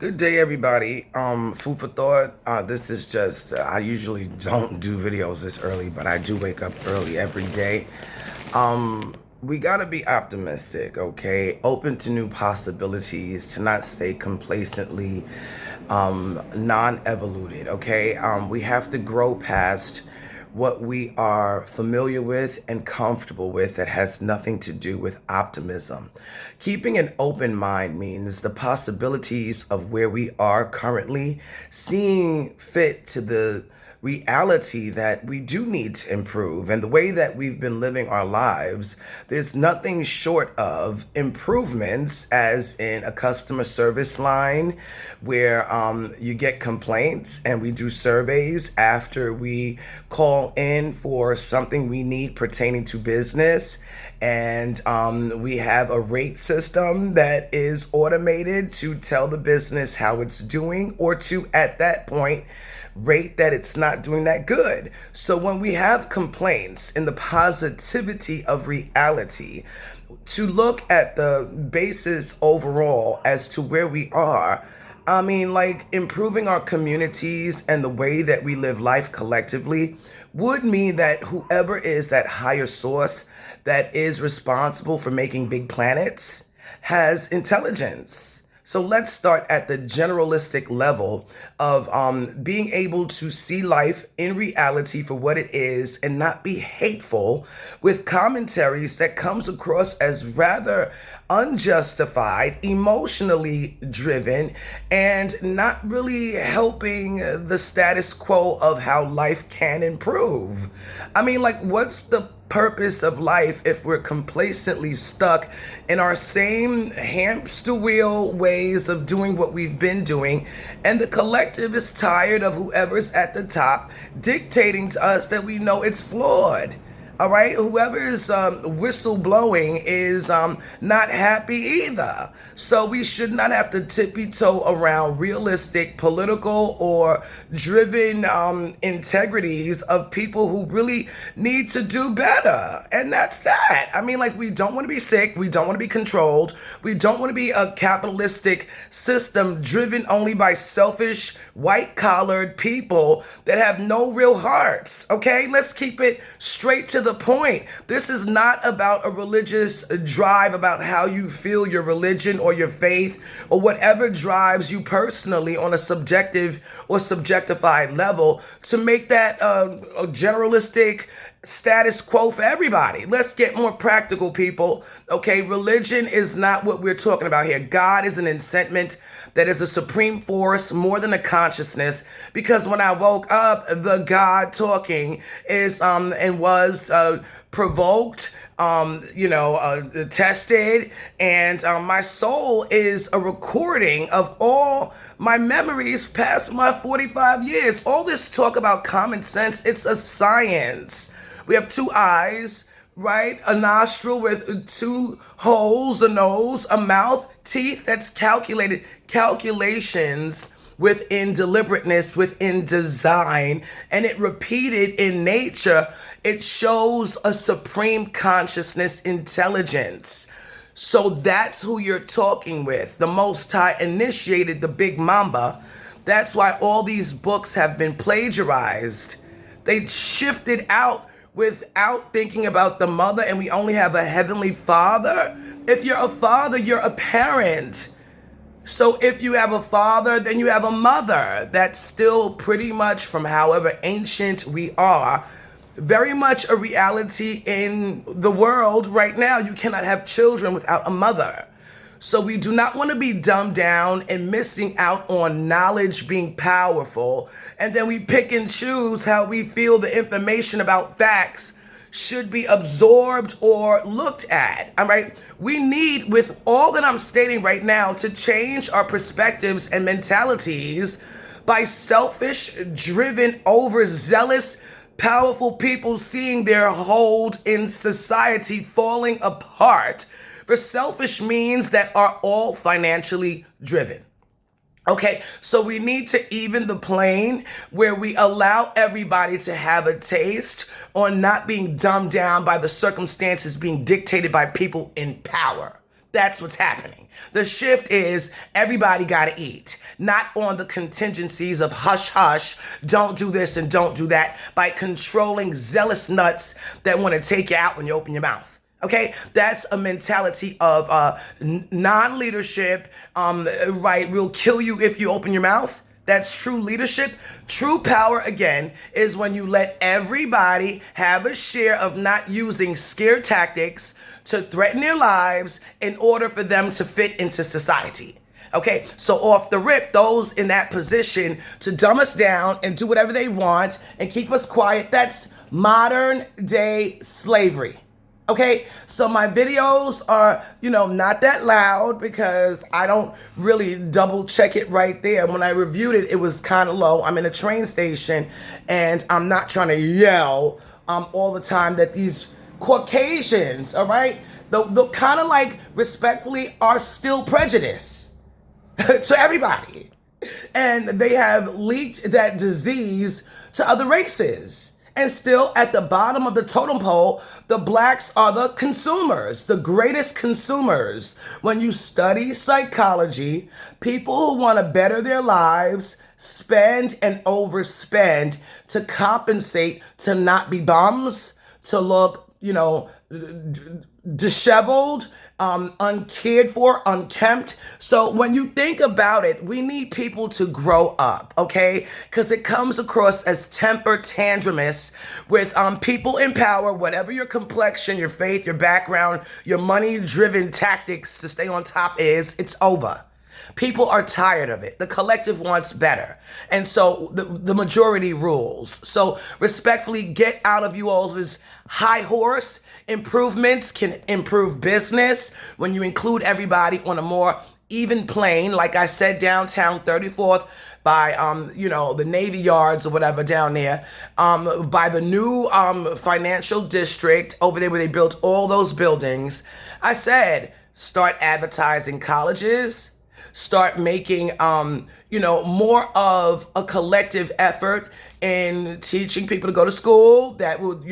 Good day, everybody. Food for thought. This is just, I usually don't do videos this early, but I do wake up early every day. We gotta be optimistic, okay? Open to new possibilities, to not stay complacently non-evoluted, okay? We have to grow past what we are familiar with and comfortable with that has nothing to do with optimism. Keeping an open mind means the possibilities of where we are currently, seeing fit to the reality that we do need to improve and the way that we've been living our lives. There's nothing short of improvements, as in a customer service line where you get complaints and we do surveys after we call in for something we need pertaining to business. And we have a rate system that is automated to tell the business how it's doing, or to, at that point, rate that it's not doing that good. So when we have complaints in the positivity of reality, to look at the basis overall as to where we are, I mean, like improving our communities and the way that we live life collectively would mean that whoever is that higher source that is responsible for making big planets has intelligence. So let's start at the generalistic level of being able to see life in reality for what it is and not be hateful with commentaries that comes across as rather unjustified, emotionally driven, and not really helping the status quo of how life can improve. I mean, like, what's the purpose of life if we're complacently stuck in our same hamster wheel ways of doing what we've been doing, and the collective is tired of whoever's at the top dictating to us that we know it's flawed? All right, whoever's whistle blowing is not happy either. So we should not have to tippy toe around realistic, political, or driven integrities of people who really need to do better. And that's that. I mean, like, we don't want to be sick. We don't want to be controlled. We don't want to be a capitalistic system driven only by selfish, white-collared people that have no real hearts. Okay, let's keep it straight to the point. This is not about a religious drive about how you feel your religion or your faith or whatever drives you personally on a subjective or subjectified level to make that a generalistic status quo for everybody. Let's get more practical, people. Okay, religion is not what we're talking about here. God is an incentment that is a supreme force more than a consciousness, because when I woke up, the God talking is and was provoked, tested, and my soul is a recording of all my memories past my 45 years. All this talk about common sense, it's a science. We have two eyes, right? A nostril with two holes, a nose, a mouth, teeth. That's calculated. Calculations within deliberateness, within design, and it repeated in nature. It shows a supreme consciousness, intelligence. So that's who you're talking with. The Most High initiated the Big Mamba. That's why all these books have been plagiarized. They shifted out without thinking about the mother, and we only have a heavenly father. If you're a father, you're a parent. So if you have a father, then you have a mother. That's still pretty much, from however ancient we are, very much a reality in the world right now. You cannot have children without a mother. So we do not want to be dumbed down and missing out on knowledge being powerful. And then we pick and choose how we feel the information about facts should be absorbed or looked at. All right. We need, with all that I'm stating right now, to change our perspectives and mentalities by selfish, driven, overzealous, powerful people seeing their hold in society falling apart for selfish means that are all financially driven. Okay, so we need to even the plane where we allow everybody to have a taste on not being dumbed down by the circumstances being dictated by people in power. That's what's happening. The shift is everybody got to eat, not on the contingencies of hush hush, don't do this and don't do that, by controlling zealous nuts that want to take you out when you open your mouth. Okay, that's a mentality of non-leadership. Right, we'll kill you if you open your mouth. That's true leadership. True power, again, is when you let everybody have a share of not using scare tactics to threaten their lives in order for them to fit into society. Okay, so off the rip, those in that position to dumb us down and do whatever they want and keep us quiet, that's modern day slavery. Okay, so my videos are, not that loud because I don't really double check it right there. When I reviewed it, it was kind of low. I'm in a train station and I'm not trying to yell all the time that these Caucasians, all right, the kind of like respectfully are still prejudice to everybody. And they have leaked that disease to other races. And still at the bottom of the totem pole, the blacks are the consumers, the greatest consumers. When you study psychology, people who want to better their lives spend and overspend to compensate to not be bums, to look, disheveled, uncared for, unkempt. So when you think about it, we need people to grow up, okay? Because it comes across as temper tantrumus with people in power, whatever your complexion, your faith, your background, your money-driven tactics to stay on top is, it's over. People are tired of it. The collective wants better. And so the majority rules. So respectfully, get out of you all's high horse. Improvements can improve business when you include everybody on a more even plane. Like I said, downtown 34th by, the Navy Yards or whatever down there, by the new financial district over there where they built all those buildings. I said, start advertising colleges. Start making, more of a collective effort in teaching people to go to school. That would,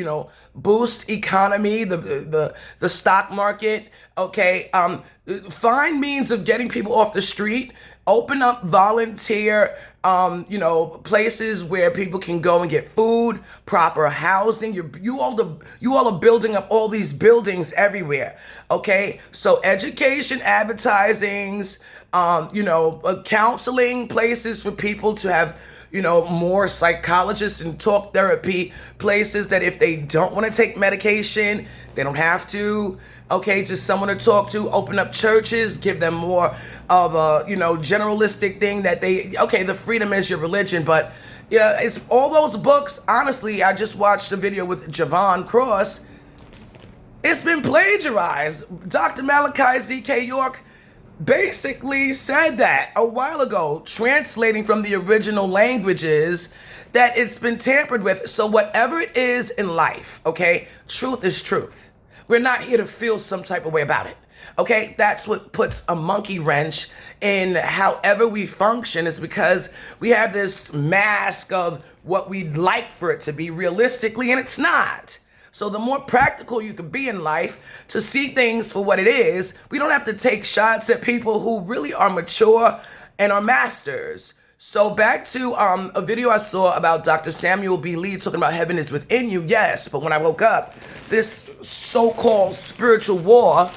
boost economy, the stock market. Okay, find means of getting people off the street. Open up volunteer, places where people can go and get food, proper housing. You all are building up all these buildings everywhere. Okay, so education, advertisings, counseling places for people to have, more psychologists and talk therapy places that if they don't want to take medication, they don't have to. Okay, just someone to talk to. Open up churches, give them more of a, generalistic thing that the freedom is your religion. But, it's all those books. Honestly, I just watched a video with Javon Cross. It's been plagiarized. Dr. Malachi Z.K. York basically said that a while ago, translating from the original languages, that it's been tampered with. So whatever it is in life, okay, truth is truth. We're not here to feel some type of way about it. Okay, that's what puts a monkey wrench in however we function, is because we have this mask of what we'd like for it to be realistically, and it's not. So the more practical you can be in life to see things for what it is, we don't have to take shots at people who really are mature and are masters. So back to a video I saw about Dr. Samuel B. Lee talking about heaven is within you. Yes, but when I woke up, this so-called spiritual war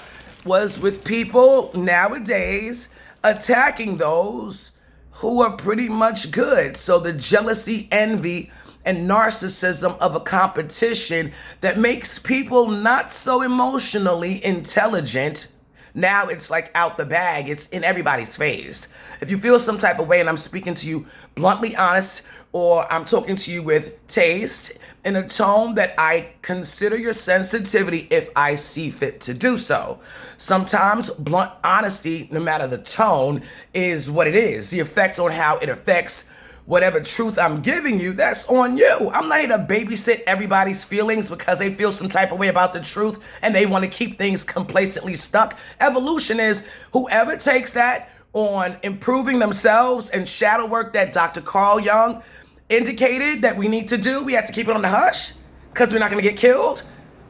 was with people nowadays attacking those who are pretty much good. So the jealousy, envy, and narcissism of a competition that makes people not so emotionally intelligent. Now it's like out the bag. It's in everybody's face. If you feel some type of way and I'm speaking to you bluntly honest, or I'm talking to you with taste in a tone that I consider your sensitivity if I see fit to do so. Sometimes blunt honesty, no matter the tone, is what it is. The effect on how it affects whatever truth I'm giving you, that's on you. I'm not here to babysit everybody's feelings because they feel some type of way about the truth and they want to keep things complacently stuck. Evolution is whoever takes that on improving themselves and shadow work that Dr. Carl Jung indicated that we need to do, we have to keep it on the hush because we're not going to get killed.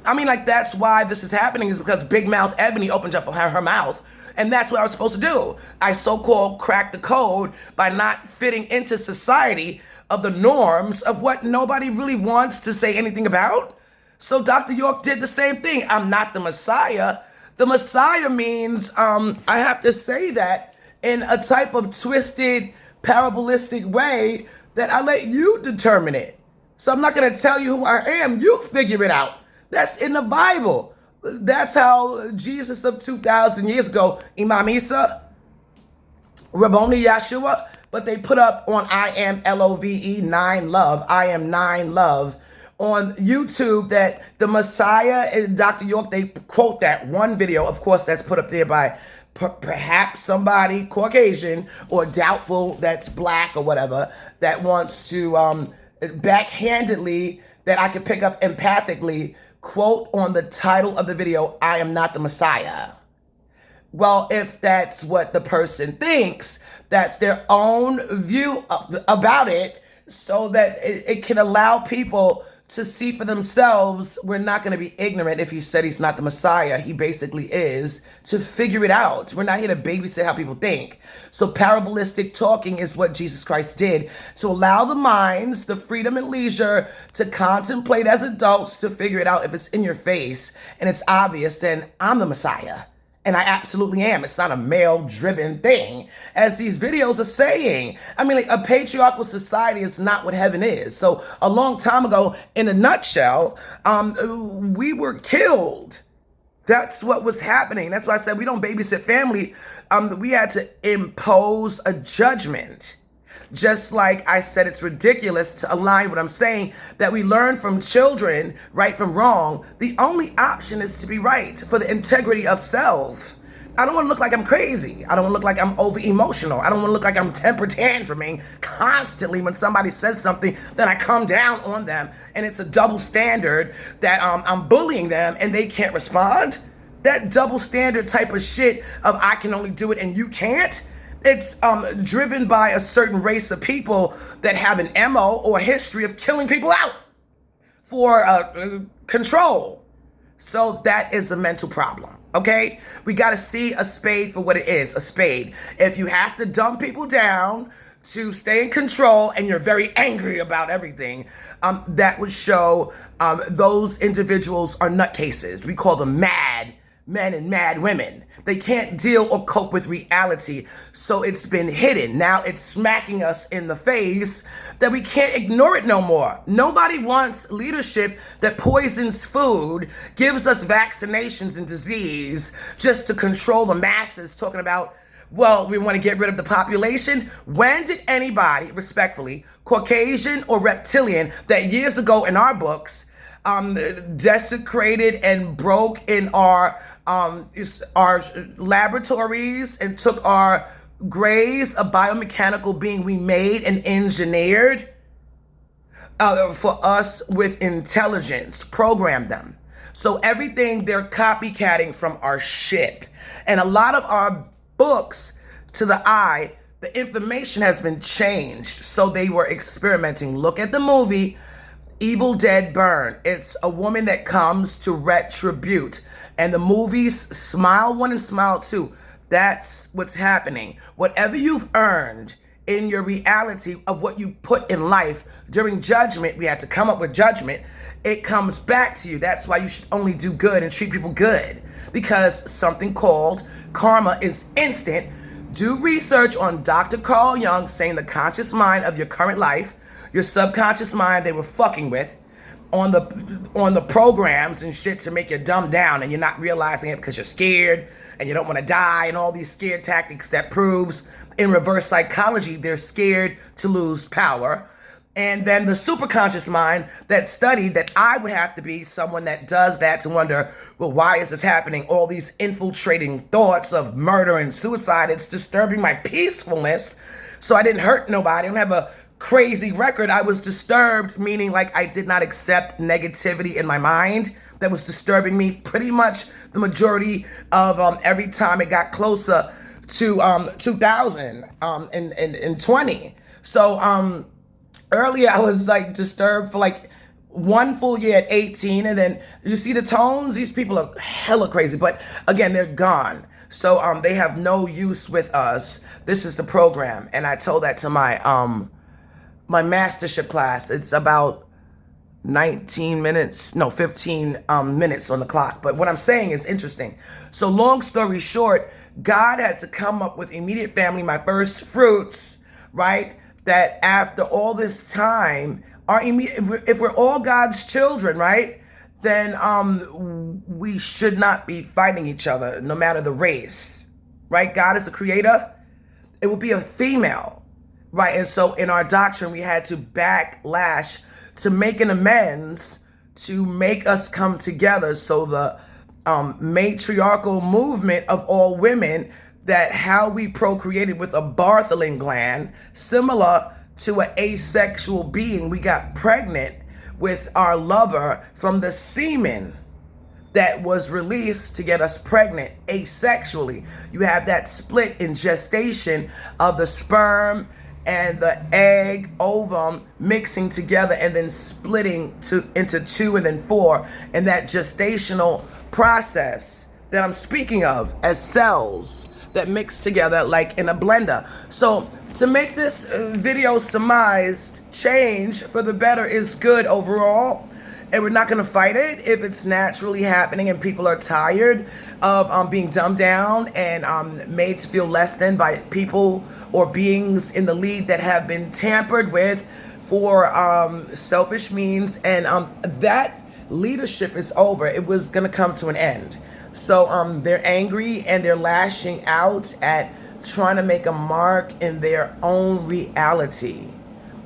I mean, like, that's why this is happening, is because Big Mouth Ebony opened up her mouth. And that's what I was supposed to do. I so-called cracked the code by not fitting into society of the norms of what nobody really wants to say anything about. So Dr. York did the same thing. I'm not the Messiah. The Messiah means, I have to say that in a type of twisted, parabolistic way that I let you determine it. So I'm not going to tell you who I am. You figure it out. That's in the Bible. That's how Jesus of 2,000 years ago, Imam Isa, Rabboni Yeshua, but they put up on I am LOVE 9 Love, I am 9 Love on YouTube that the Messiah and Dr. York, they quote that one video. Of course, that's put up there by perhaps somebody Caucasian or doubtful that's black or whatever that wants to backhandedly, that I could pick up empathically, quote on the title of the video, I am not the Messiah. Well, if that's what the person thinks, that's their own view about it, so that it can allow people to see for themselves. We're not going to be ignorant if he said he's not the Messiah. He basically is, to figure it out. We're not here to babysit how people think. So parabolistic talking is what Jesus Christ did, to allow the minds the freedom and leisure to contemplate as adults, to figure it out. If it's in your face and it's obvious, then I'm the Messiah. And I absolutely am. It's not a male-driven thing, as these videos are saying. I mean, like, a patriarchal society is not what heaven is. So a long time ago, in a nutshell, we were killed. That's what was happening. That's why I said we don't babysit family. We had to impose a judgment. Just like I said, it's ridiculous to align what I'm saying, that we learn from children right from wrong. The only option is to be right for the integrity of self. I don't want to look like I'm crazy. I don't want to look like I'm over emotional. I don't want to look like I'm temper tantruming constantly when somebody says something, then I come down on them and it's a double standard that I'm bullying them and they can't respond. That double standard type of shit of I can only do it and you can't. It's driven by a certain race of people that have an MO or a history of killing people out for control. So that is a mental problem, okay? We got to see a spade for what it is, a spade. If you have to dumb people down to stay in control and you're very angry about everything, that would show those individuals are nutcases. We call them mad men and mad women. They can't deal or cope with reality, so it's been hidden. Now it's smacking us in the face that we can't ignore it no more. Nobody wants leadership that poisons food, gives us vaccinations and disease just to control the masses, talking about, well, we want to get rid of the population. When did anybody, respectfully, Caucasian or reptilian, that years ago in our books, desecrated and broke in our laboratories and took our grays, a biomechanical being we made and engineered for us with intelligence, programmed them. So everything they're copycatting from our shit. And a lot of our books, to the eye, the information has been changed. So they were experimenting. Look at the movie Evil Dead Burn. It's a woman that comes to retribute. And the movies Smile 1 and Smile 2, that's what's happening. Whatever you've earned in your reality of what you put in life during judgment, we had to come up with judgment, it comes back to you. That's why you should only do good and treat people good, because something called karma is instant. Do research on Dr. Carl Jung saying the conscious mind of your current life, your subconscious mind they were fucking with on the programs and shit to make you dumb down, and you're not realizing it because you're scared and you don't want to die and all these scared tactics that proves in reverse psychology they're scared to lose power. And then the superconscious mind that studied that I would have to be someone that does that to wonder, well, why is this happening? All these infiltrating thoughts of murder and suicide, it's disturbing my peacefulness. So I didn't hurt nobody. I don't have a crazy record. I was disturbed, meaning like I did not accept negativity in my mind that was disturbing me pretty much the majority of every time it got closer to 2020. So earlier I was like disturbed for like one full year at 18, and then you see the tones. These people are hella crazy, but again, they're gone. So they have no use with us. This is the program, and I told that to my mastership class. It's about 19 minutes, no, 15 minutes on the clock. But what I'm saying is interesting. So long story short, God had to come up with immediate family, my first fruits, right? That after all this time, our if we're all God's children, right? Then we should not be fighting each other, no matter the race, right? God is the creator. It will be a female, right? And so in our doctrine, we had to backlash to make an amends, to make us come together. So the matriarchal movement of all women, that how we procreated with a Bartholin gland, similar to an asexual being, we got pregnant with our lover from the semen that was released to get us pregnant asexually. You have that split in gestation of the sperm and the egg ovum mixing together and then splitting into two and then four. And that gestational process that I'm speaking of as cells that mix together like in a blender. So to make this video surmised, change for the better is good overall. And we're not going to fight it if it's naturally happening and people are tired of being dumbed down and made to feel less than by people or beings in the lead that have been tampered with for selfish means. And that leadership is over. It was going to come to an end. So they're angry and they're lashing out at trying to make a mark in their own reality.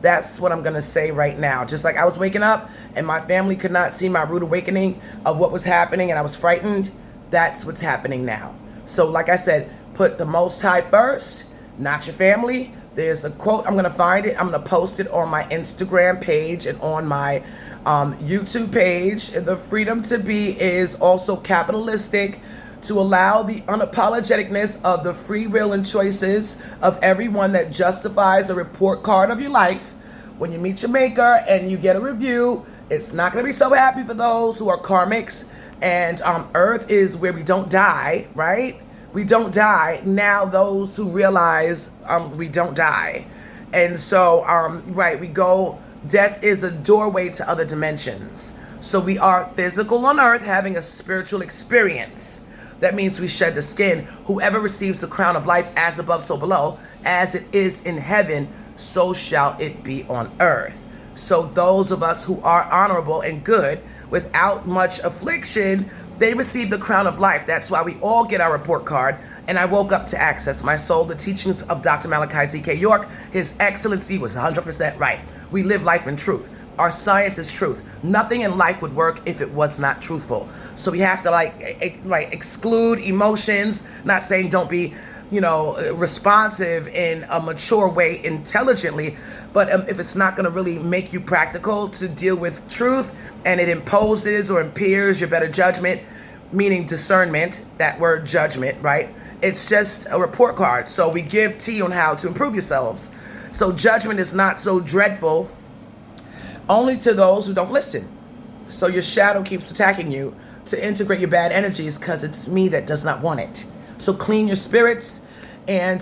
That's what I'm going to say right now. Just like I was waking up and my family could not see my rude awakening of what was happening and I was frightened, that's what's happening now. So like I said, put the Most High first, not your family. There's a quote, I'm going to find it. I'm going to post it on my Instagram page and on my YouTube page. The freedom to be is also capitalistic, to allow the unapologeticness of the free will and choices of everyone that justifies a report card of your life. When you meet your maker and you get a review, it's not going to be so happy for those who are karmics. And Earth is where we don't die, right? We don't die. Now those who realize we don't die. And so, right, we go, death is a doorway to other dimensions. So we are physical on Earth having a spiritual experience. That means we shed the skin. Whoever receives the crown of life as above, so below, as it is in heaven, so shall it be on earth. So those of us who are honorable and good, without much affliction, they receive the crown of life. That's why we all get our report card. And I woke up to access my soul, the teachings of Dr. Malachi Z.K. York. His Excellency was 100% right. We live life in truth. Our science is truth. Nothing in life would work if it was not truthful. So we have to exclude emotions, not saying don't be, responsive in a mature way intelligently, but if it's not going to really make you practical to deal with truth and it imposes or impairs your better judgment, meaning discernment, that word judgment, right? It's just a report card. So we give tea on how to improve yourselves. So judgment is not so dreadful, only to those who don't listen. So your shadow keeps attacking you to integrate your bad energies because it's me that does not want it. So clean your spirits and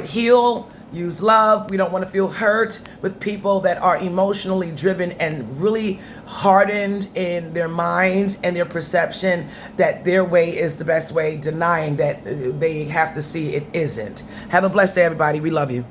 heal, use love. We don't want to feel hurt with people that are emotionally driven and really hardened in their mind and their perception that their way is the best way, denying that they have to see it isn't. Have a blessed day, everybody. We love you.